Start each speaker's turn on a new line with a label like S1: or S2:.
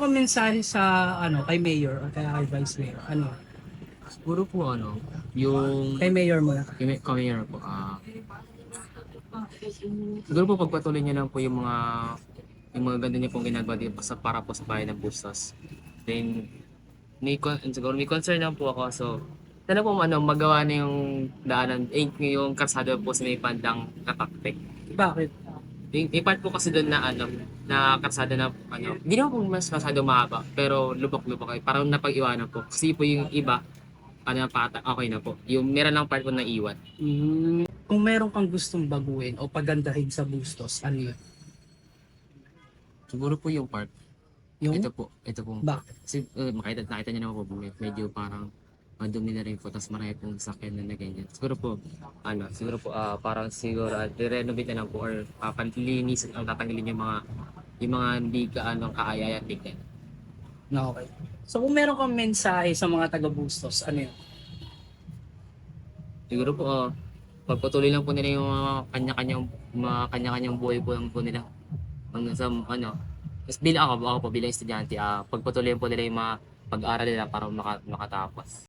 S1: kang mensahe sa kay Mayor o kaya kay Vice Mayor? Ano?
S2: Siguro po yung
S1: Kay Mayor muna.
S2: Mayor po, siguro po pagpatuloy niyo lang po yung mga ganda niyo pong ginagawa dito para po sa bayan ng Bustos. Then, siguro may concern lang po ako. So, sana po magawa na yung daanan, yung kalsada po sa may bandang Kataktek.
S1: Bakit?
S2: May part po kasi doon na na kalsada na hindi naman po mas masyado mahaba, pero lubak-lubak ay parang napag-iwanan po. Kasi po yung iba, okay na po. Yung meron lang part po na iwan.
S1: Kung meron kang gustong baguhin o pagandahin sa Bustos, ano yun?
S2: Siguro po yung part.
S1: Yung?
S2: Ito po.
S1: Bakit?
S2: Kasi nakita niyo naman po, medyo parang madumi na rin po, tapos marami pong sakyan na ganyan. Siguro po, parang siguro, re-renovate na lang po, or panlinisin, tatanggalin yung mga hindi gaano kaaya at tignan.
S1: No, okay. So kung meron kang mensahe sa mga taga Bustos, ano yun?
S2: Siguro po, pagpatuloy lang po nila yung mga kanya-kanyang buhay po nila. Hanggang sa, tapos ako po bilang estudyante, pagpatuloy po nila yung mga pag-aaral nila para makatapos.